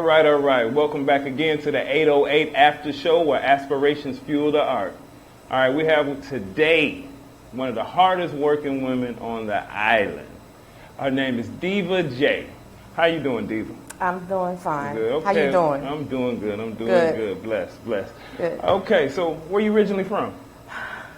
all right. Welcome back again to the 808 After Show, where aspirations fuel the art. All right, we have today one of the hardest working women on the island. Her name is Diva J. How you doing, Diva? I'm doing fine. Good. Okay. How you doing? I'm doing good. I'm doing good. Blessed. Good. Okay, so where you originally from?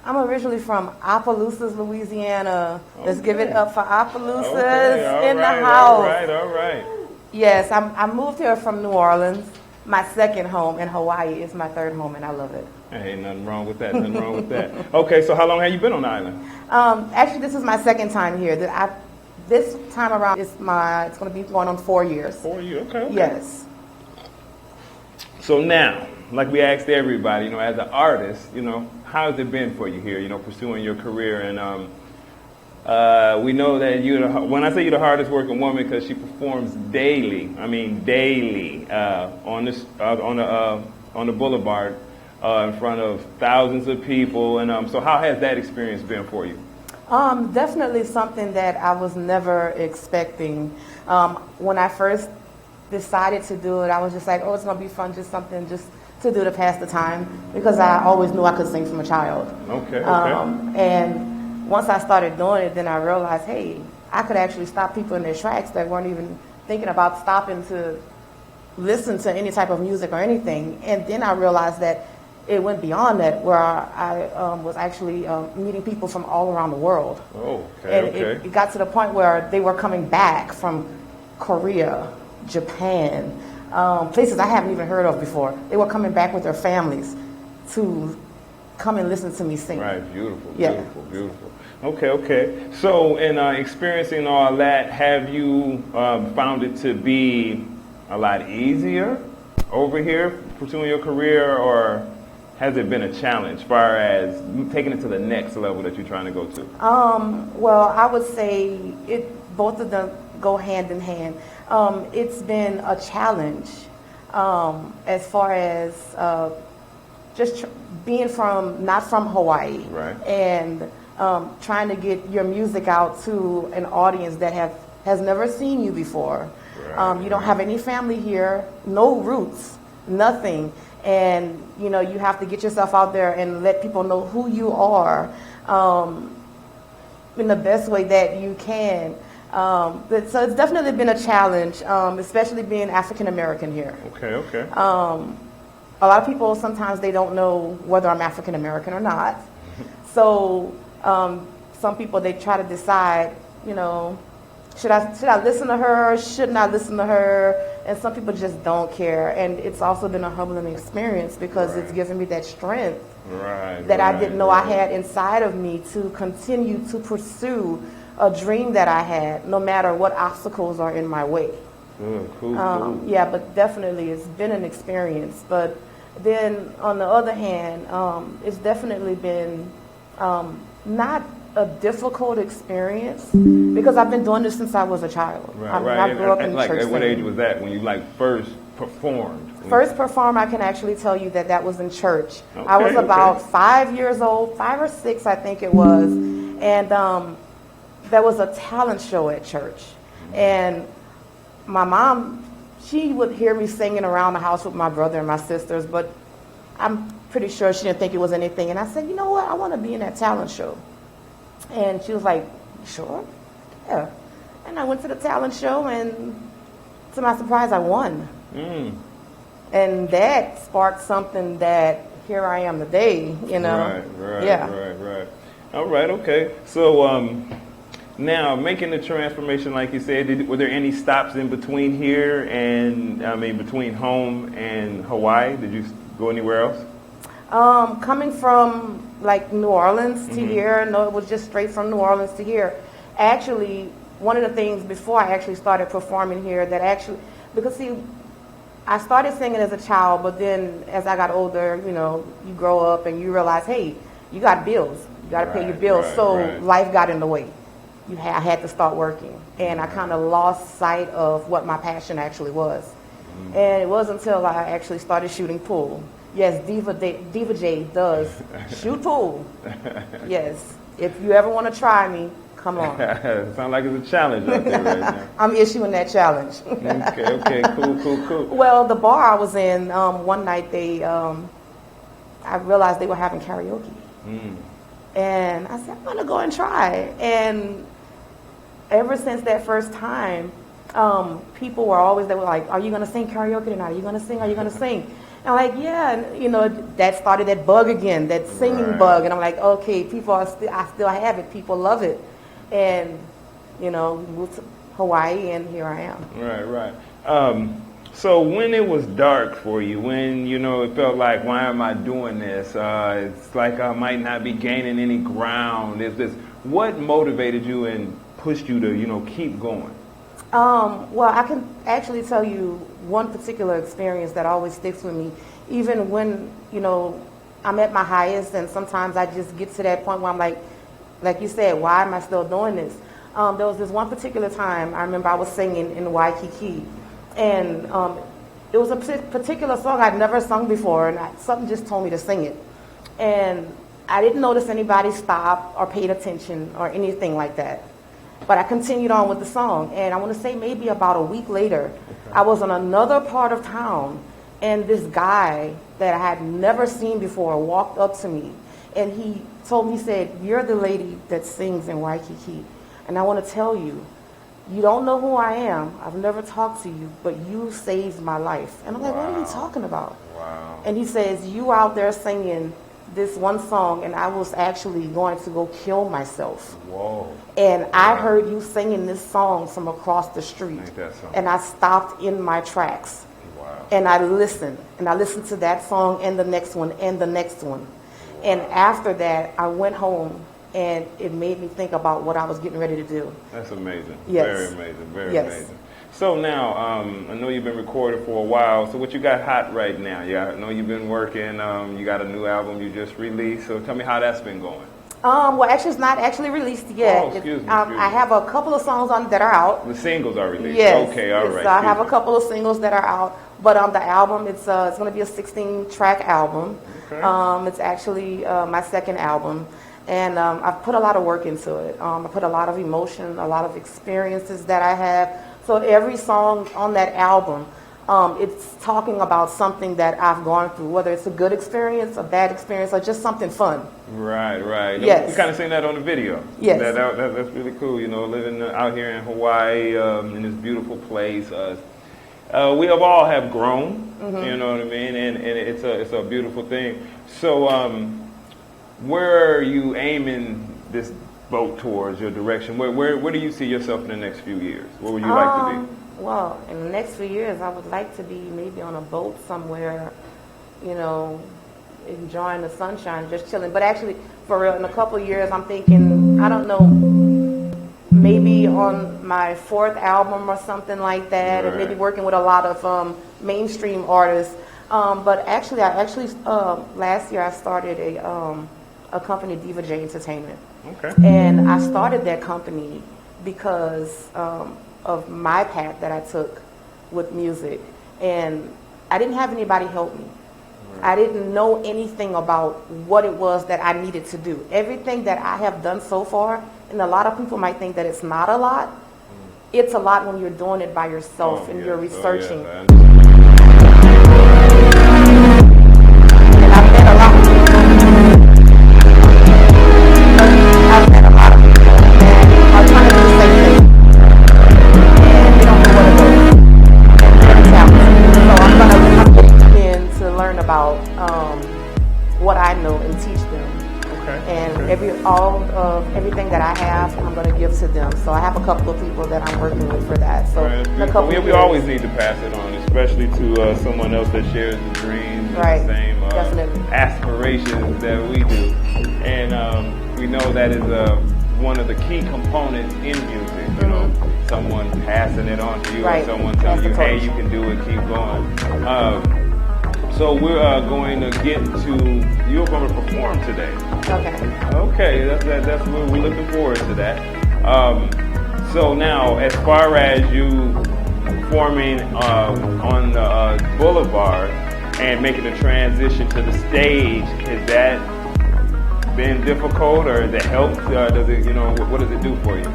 I'm originally from Opelousas, Louisiana. Okay. Let's give it up for Opelousas in the house. All right. Yes, I moved here from New Orleans. My second home, in Hawaii is my third home, and I love it. Ain't nothing wrong with that. Okay, so how long have you been on the island? Actually, this is my second time here. This time around, it's going to be going on 4 years. 4 years, okay. Yes. So now, like we asked everybody, as an artist, how has it been for you here, pursuing your career? And we know that when I say you're the hardest working woman, because she performs daily on the boulevard in front of thousands of people. And so how has that experience been for you? Definitely something that I was never expecting. When I first decided to do it, I was just like, oh, it's going to be fun, just something just to do to pass the time, because I always knew I could sing from a child. Okay. And once I started doing it, then I realized, hey, I could actually stop people in their tracks that weren't even thinking about stopping to listen to any type of music or anything. And then I realized that it went beyond that, where I was actually meeting people from all around the world. Oh, okay. It got to the point where they were coming back from Korea, Japan, places I haven't even heard of before. They were coming back with their families to come and listen to me sing. Right, beautiful. Okay. So in experiencing all that, have you found it to be a lot easier over here pursuing your career, or has it been a challenge as far as taking it to the next level that you're trying to go to? Well, I would say both of them go hand in hand. It's been a challenge as far as just being not from Hawaii, right, and trying to get your music out to an audience that has never seen you before. Right, you don't have any family here, no roots, nothing. And, you have to get yourself out there and let people know who you are in the best way that you can. So it's definitely been a challenge, especially being African American here. Okay. A lot of people, sometimes they don't know whether I'm African American or not. So some people, they try to decide, should I listen to her? Shouldn't I listen to her? And some people just don't care. And it's also been a humbling experience, because it's given me that strength that I didn't know I had inside of me to continue to pursue a dream that I had, no matter what obstacles are in my way. Cool. Yeah, but definitely it's been an experience. But then on the other hand, it's definitely been not a difficult experience, because I've been doing this since I was a child. I grew up in church. At what age was that when you first performed? First performed, I can actually tell you that was in church. Okay, I was about 5 years old, 5 or 6, I think it was, and there was a talent show at church, and my mom, she would hear me singing around the house with my brother and my sisters, but I'm pretty sure she didn't think it was anything. And I said, you know what, I want to be in that talent show. And she was like, sure? Yeah. And I went to the talent show, and to my surprise, I won. And that sparked something that here I am today, Right. All right, okay. So now, making the transformation, like you said, were there any stops in between here and, between home and Hawaii? Did you go anywhere else? Coming from New Orleans to here, no, it was just straight from New Orleans to here. Actually, one of the things before I actually started performing here because see, I started singing as a child, but then as I got older, you grow up and you realize, hey, you got bills. You got to pay your bills. Life got in the way. I had to start working. And I kind of lost sight of what my passion actually was. And it wasn't until I actually started shooting pool. Yes, Diva J does shoot pool. Yes. If you ever want to try me, Come on. Sounds like it's a challenge out there right now. I'm issuing that challenge. Okay, cool. Well, the bar I was in, one night I realized they were having karaoke. And I said, I'm going to go and try. And ever since that first time, people they were like, are you going to sing karaoke tonight? Are you going to sing? Are you going to sing? And I'm like, yeah. And, that started that bug again, that singing bug. And I'm like, okay, I still have it. People love it. And, moved to Hawaii, and here I am. Right. So when it was dark for you, when, it felt like, why am I doing this? It's like I might not be gaining any ground. What motivated you and pushed you to, keep going? Well, I can actually tell you one particular experience that always sticks with me. Even when, I'm at my highest, and sometimes I just get to that point where I'm like you said, why am I still doing this? There was this one particular time, I remember I was singing in Waikiki, and it was a particular song I'd never sung before, and something just told me to sing it. And I didn't notice anybody stop or paid attention or anything like that. But I continued on with the song, and I want to say maybe about a week later, I was in another part of town, and this guy that I had never seen before walked up to me, and he told me, he said, you're the lady that sings in Waikiki, and I want to tell you, you don't know who I am, I've never talked to you, but you saved my life. And I'm like, what are you talking about? Wow. And he says, you out there singing this one song, and I was actually going to go kill myself. Whoa. And I heard you singing this song from across the street. Ain't that something? And I stopped in my tracks. Wow. And I listened. And I listened to that song and the next one and the next one. Wow. And after that, I went home, and it made me think about what I was getting ready to do. That's amazing. Yes. Very amazing. Very amazing. So now, I know you've been recording for a while. So what you got hot right now? Yeah, I know you've been working. You got a new album you just released. So tell me how that's been going. Well, actually, it's not actually released yet. Oh, excuse me. I have a couple of songs on that are out. The singles are released. Yes. Okay, all right. So I have a couple of singles that are out. But the album, it's going to be a 16-track album. Okay. It's actually my second album. And I've put a lot of work into it. I put a lot of emotion, a lot of experiences that I have. So every song on that album, it's talking about something that I've gone through, whether it's a good experience, a bad experience, or just something fun. Right. Yes. You kind of seen that on the video. Yes. That's really cool, living out here in Hawaii, in this beautiful place. We all have grown, you know what I mean? And it's a beautiful thing. So where are you aiming this boat towards, your direction? Where do you see yourself in the next few years? Where would you like to be? Well, in the next few years, I would like to be maybe on a boat somewhere, enjoying the sunshine, just chilling. But actually, for real, in a couple of years, I'm thinking, I don't know, maybe on my fourth album or something like that, and maybe working with a lot of mainstream artists. But actually, last year I started a company, Diva J Entertainment. Okay. And I started that company because of my path that I took with music. And I didn't have anybody help me. I didn't know anything about what it was that I needed to do. Everything that I have done so far, and a lot of people might think that it's not a lot, it's a lot when you're doing it by yourself and you're researching. And I've met a lot of people. I've met a lot of people that are trying to do the same thing, and they don't know where to go. They're talented. So I'm getting in to learn about what I know and teach them. And everything that I have, I'm going to give to them. So I have a couple of people that I'm working with for that. So we always need to pass it on, especially to someone else that shares the dreams and the same aspirations that we do. And we know that is one of the key components in music. Someone passing it on to you, or someone telling you, "Hey, you can do it. Keep going." So we're going to get to, you're going to perform today. Okay, that's what we're looking forward to that. So now, as far as you performing on the boulevard and making the transition to the stage, is that been difficult, or has it helped? Does it, what does it do for you?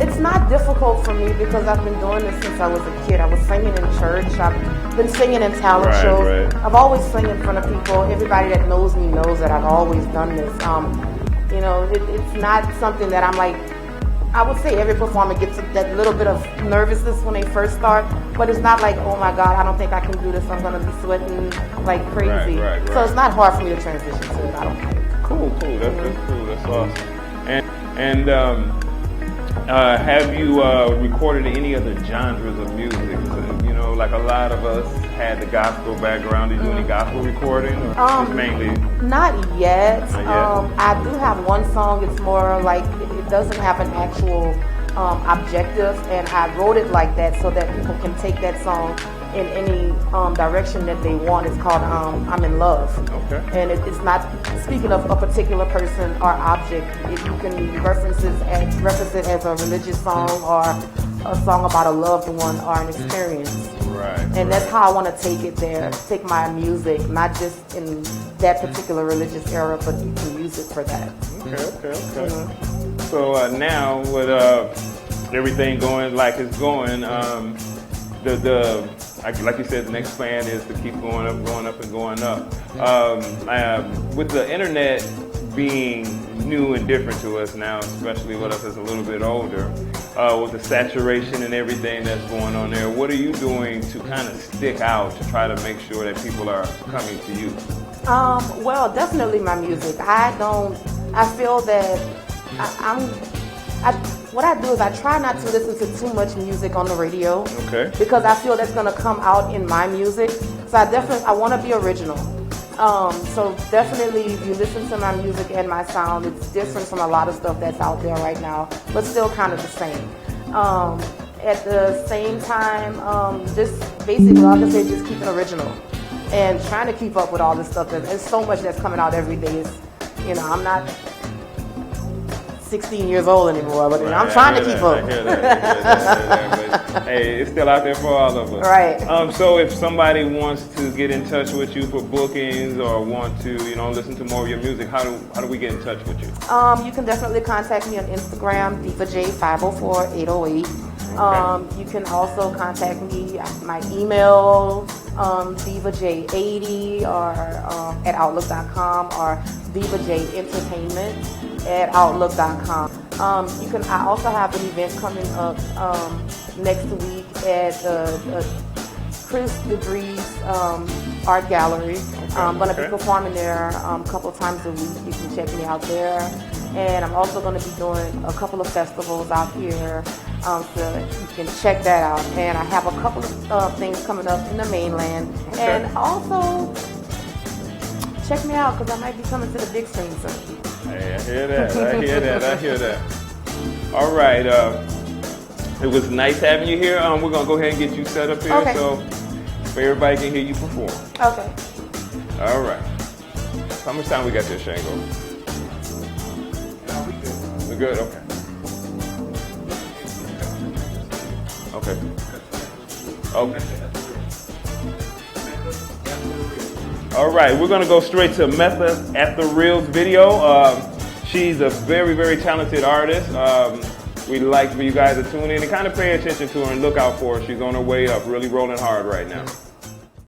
It's not difficult for me because I've been doing this since I was a kid. I was singing in church. I've been singing in talent shows. Right. I've always sung in front of people. Everybody that knows me knows that I've always done this. It's not something that I'm like. I would say every performer gets that little bit of nervousness when they first start, but it's not like, oh my God, I don't think I can do this. I'm going to be sweating like crazy. Right. So it's not hard for me to transition to it. I don't think. Cool. That's cool. That's awesome. And have you recorded any other genres of music? Like a lot of us had the gospel background. Did you do any gospel recording, or just mainly? Not yet. I do have one song. It's more like it doesn't have an actual objective, and I wrote it like that so that people can take that song in any direction that they want. It's called I'm in Love. Okay. And it's not speaking of a particular person or object. You can reference it as a religious song or a song about a loved one or an experience. Right. And that's how I want to take it there. Take my music, not just in that particular religious era, but you can use it for that. Okay. Mm-hmm. So now with everything going like it's going, like you said, the next plan is to keep going up, and going up. With the internet being new and different to us now, especially with us as a little bit older, with the saturation and everything that's going on there, what are you doing to kind of stick out to try to make sure that people are coming to you? Well, definitely my music. I feel that what I do is I try not to listen to too much music on the radio. Okay. Because I feel that's going to come out in my music. So I want to be original. So definitely if you listen to my music and my sound, it's different from a lot of stuff that's out there right now, but still kind of the same. At the same time, just basically, like I say, just keep it original and trying to keep up with all this stuff. There's so much that's coming out every day. I'm not 16 years old anymore, but I'm trying to keep up. I hear that. But, hey, it's still out there for all of us. Right. So if somebody wants to get in touch with you for bookings or want to, listen to more of your music, how do we get in touch with you? You can definitely contact me on Instagram, Diva J 504-808. You can also contact me at my email, divaj80 or at outlook.com, or divajentertainment@outlook.com. I also have an event coming up next week at Chris LeDree's Art Gallery. I'm going to be performing there a couple of times a week. You can check me out there. And I'm also going to be doing a couple of festivals out here, so you can check that out. And I have a couple of things coming up in the mainland. Okay. And also, check me out because I might be coming to the big screen soon. Hey, I hear that. All right. It was nice having you here. We're going to go ahead and get you set up here so everybody can hear you perform. Okay. All right. How much time we got there, Shango? We're good? Okay. All right, we're going to go straight to Metha at the Reels video. She's a very, very talented artist. We'd like for you guys to tune in and kind of pay attention to her and look out for her. She's on her way up, really rolling hard right now.